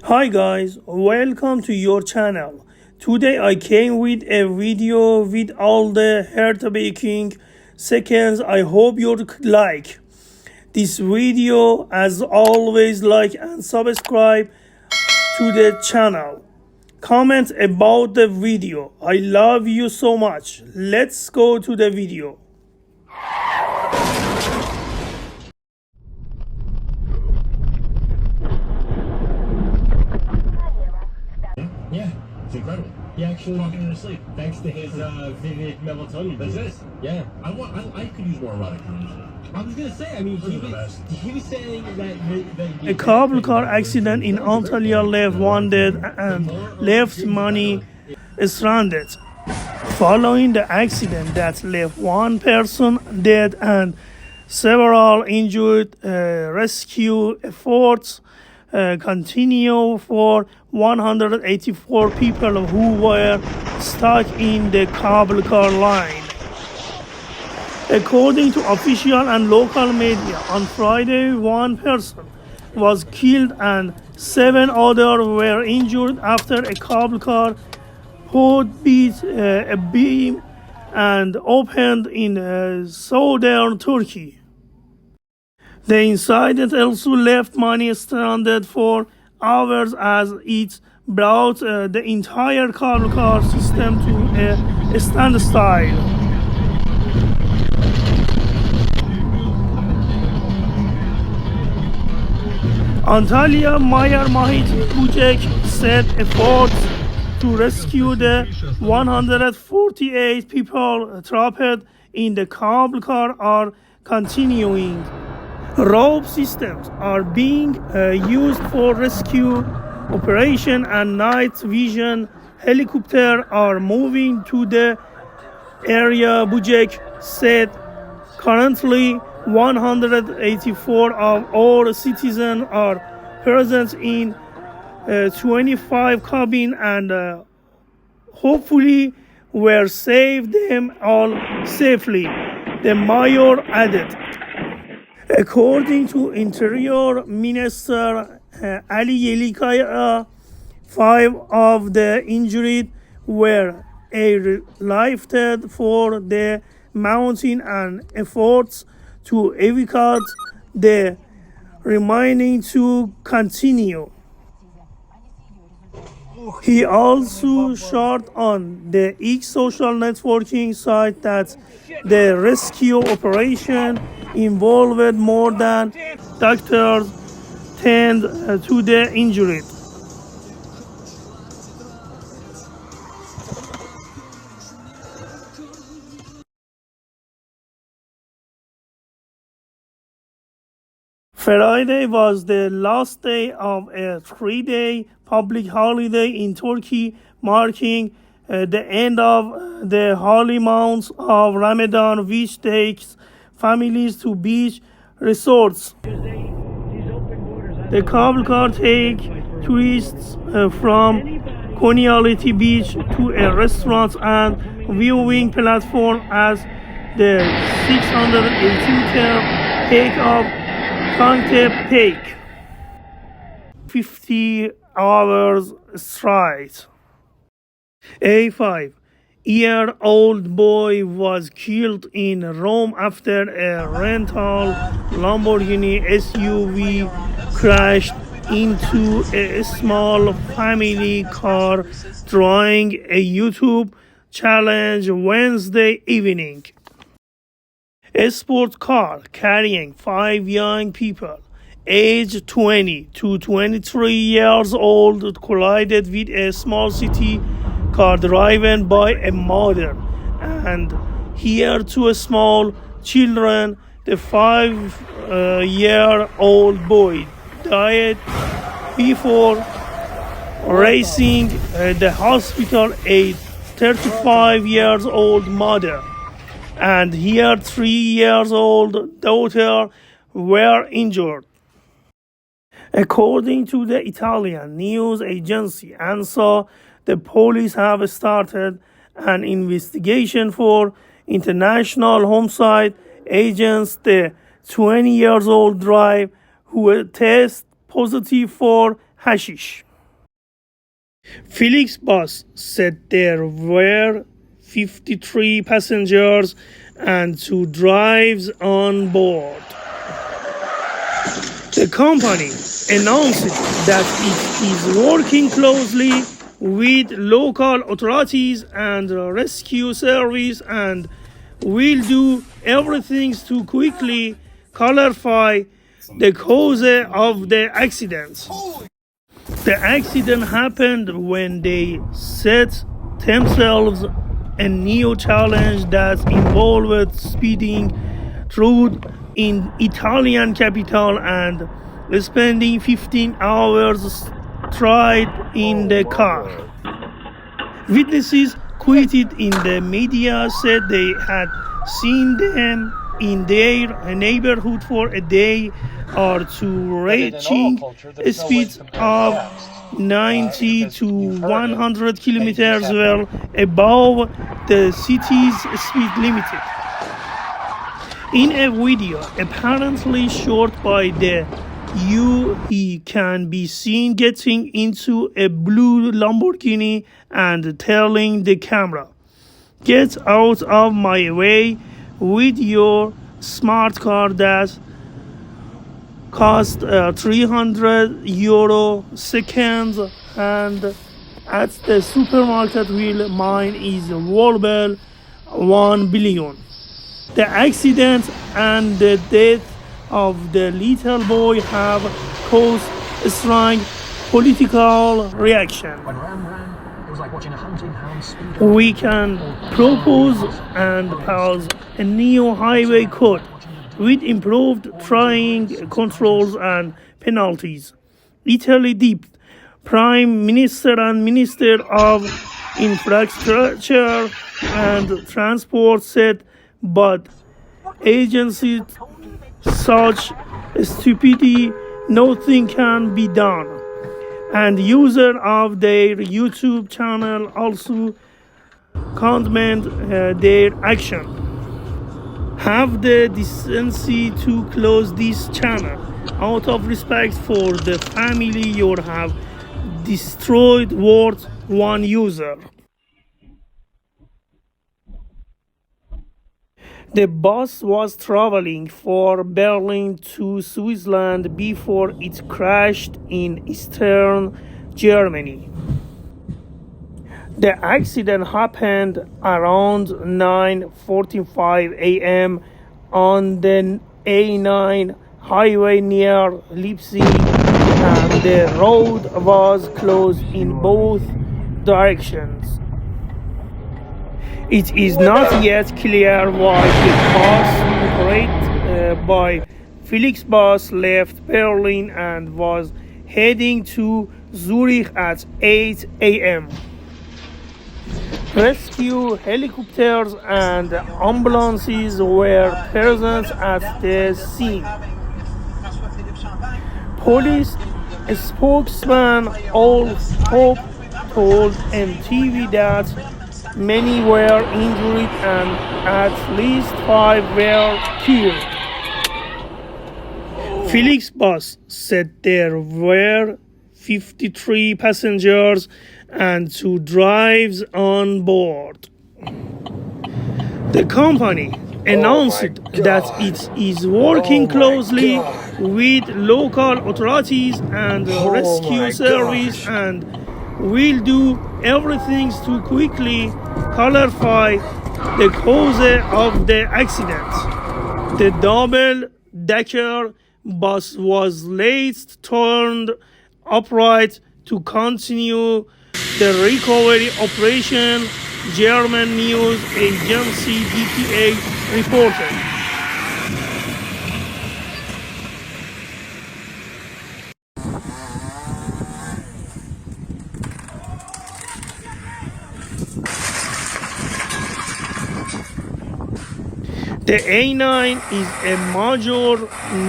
Hi guys, welcome to your channel. Today I came with a video with all the heartbreaking seconds. I hope you like this video. As always, like and subscribe to the channel. Comment about the video. I love you so much. Let's go to the video. Yeah, it's incredible. He actually walking in his sleep, thanks to his vivid melatonin. That's it. Yeah, I could use more erotic dreams. I was gonna say, I mean, he was saying that A cable car accident in Antalya left one dead and left many stranded. Following the accident that left one person dead and several injured, rescue efforts continue for 184 people who were stuck in the cable car line. According to official and local media, on Friday, one person was killed and 7 others were injured after a cable car hood beat a beam and opened in southern Turkey. The incident also left many stranded for hours as it brought the entire cable car system to a standstill. Antalya Mayor Mahit Bujek said efforts to rescue the 148 people trapped in the cable car are continuing. Rope systems are being used for rescue operation and night vision helicopters are moving to the area. Bujek said currently 184 of our citizens are present in 25 cabins and hopefully we'll save them all safely, the mayor added. According to Interior Minister Ali Yelikaya, 5 of the injured were airlifted for the mountain and efforts to evacuate the remaining to continue. He also shared on the X social networking site that the rescue operation involved more than doctors tend to the injured. Friday was the last day of a 3-day public holiday in Turkey, marking the end of the holy month of Ramadan, which takes families to beach resorts. The cable car takes tourists from Konyaaltı Beach to a restaurant and viewing platform as the 618th take of Kantep take 50 hours straight. A 5-year-old boy was killed in Rome after a rental Lamborghini SUV crashed into a small family car during a YouTube challenge Wednesday evening. A sports car carrying 5 young people, aged 20 to 23 years old, collided with a small city car driven by a mother and her 2 small children. The 5-year-old boy died before racing the hospital. A 35-year-old mother and her 3-year-old daughter were injured. According to the Italian news agency ANSA, the police have started an investigation for international homicide agents. The 20-year-old driver who tested positive for hashish. Felix bus said there were 53 passengers and 2 drivers on board. The company announced that it is working closely with local authorities and rescue service and will do everything to quickly clarify the cause of the accident. The accident happened when they set themselves a new challenge that involved speeding through in Italian capital and spending 15 hours straight in the car. Witnesses quoted in the media said they had seen them in their neighborhood for a day or two, reaching speeds of 90 to 100 kilometers well above the city's speed limit. In a video apparently shot by the he can be seen getting into a blue Lamborghini and telling the camera, "Get out of my way with your smart car that cost €300 seconds, and at the supermarket will mine is valuable $1 billion." The accident and the death of the little boy have caused a strong political reaction. We can propose and pass a new highway code with improved traffic controls and penalties. Italy Deputy Prime Minister and Minister of Infrastructure and Transport said, but agencies such stupidity, nothing can be done. And users of their YouTube channel also condemned their action. Have the decency to close this channel out of respect for the family you have destroyed worth one user. The bus was traveling from Berlin to Switzerland before it crashed in eastern Germany. The accident happened around 9:45 a.m. on the A9 highway near Leipzig, and the road was closed in both directions. It is not yet clear why the bus operated by Felix Bus left Berlin and was heading to Zurich at 8 a.m. Rescue helicopters and ambulances were present at the scene. Police spokesman Ulf Pope told MTV that many were injured and at least 5 were killed. Felix Bus said there were 53 passengers and 2 drivers on board. The company announced that it is working closely with local authorities and rescue service and will do everything to quickly clarify the cause of the accident. The double-decker bus was later turned upright to continue the recovery operation, German news agency DPA reported. The A9 is a major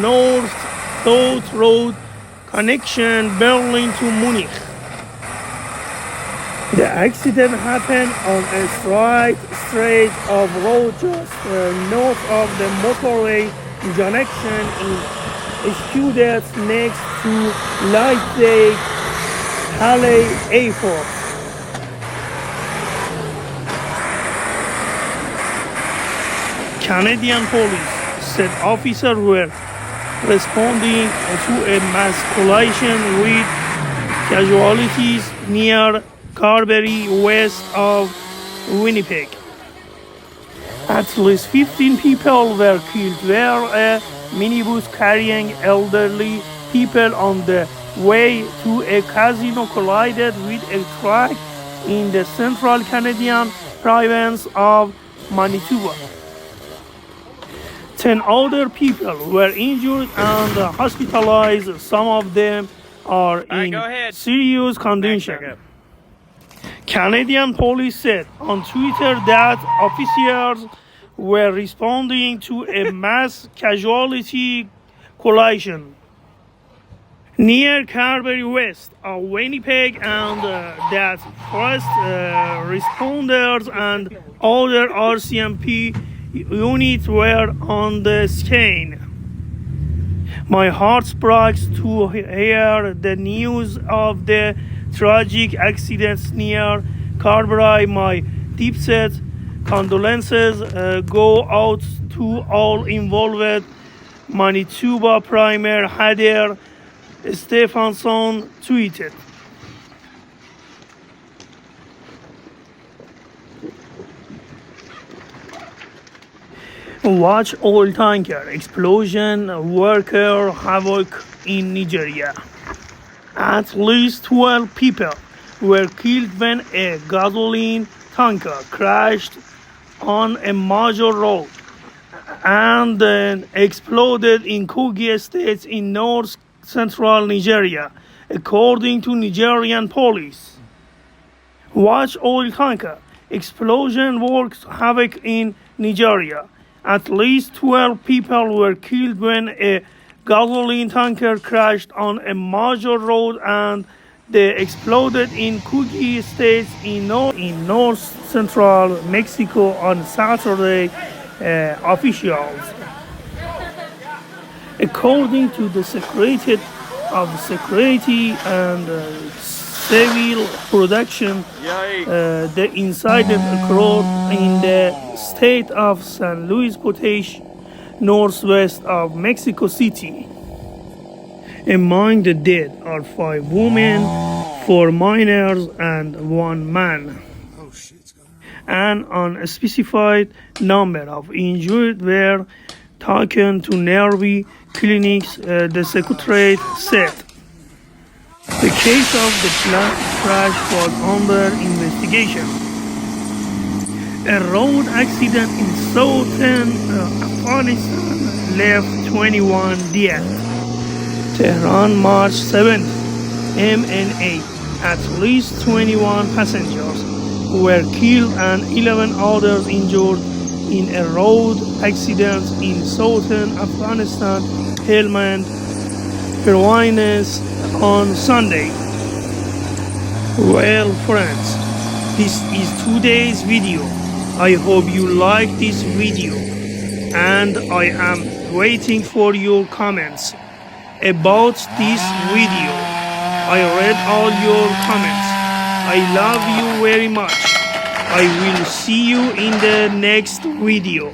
north-south road connection Berlin to Munich. The accident happened on a stretch of road just north of the motorway junction in Stuttgart next to Leipzig. Calais Airport. Canadian police said officers were responding to a mass collision with casualties near Carberry, west of Winnipeg. At least 15 people were killed where a minibus carrying elderly people on the way to a casino collided with a truck in the central Canadian province of Manitoba. 10 other people were injured and hospitalized. Some of them are in serious condition. Canadian police said on Twitter that officers were responding to a mass casualty collision near Carberry, west of Winnipeg, and that first responders and other RCMP units were on the scene. My heart breaks to hear the news of the tragic accidents near Carberry. My deepest condolences go out to all involved. Manitoba Premier Heather Stephenson tweeted. Watch oil tanker explosion worker havoc in Nigeria. At least 12 people were killed when a gasoline tanker crashed on a major road and then exploded in Kogi State in north central Nigeria, according to Nigerian police. Watch oil tanker explosion works havoc in Nigeria. At least 12 people were killed when a gasoline tanker crashed on a major road and they exploded in Kogi State in north central Mexico on Saturday, officials. According to the Secretariat of Security and Civil Protection, the incident occurred in the state of San Luis Potosí, northwest of Mexico City. Among the dead are 5 women, 4 minors, and 1 man. An unspecified number of injured were taken to nearby clinics, the Secretariat said. The case of the crash was under investigation. A road accident in southern Afghanistan left 21 dead. Tehran, March 7th, MNA. At least 21 passengers were killed and 11 others injured in a road accident in southern Afghanistan, Helmand Province on Sunday. Well, friends, this is today's video. I hope you like this video and I am waiting for your comments about this video. I read all your comments. I love you very much. I will see you in the next video.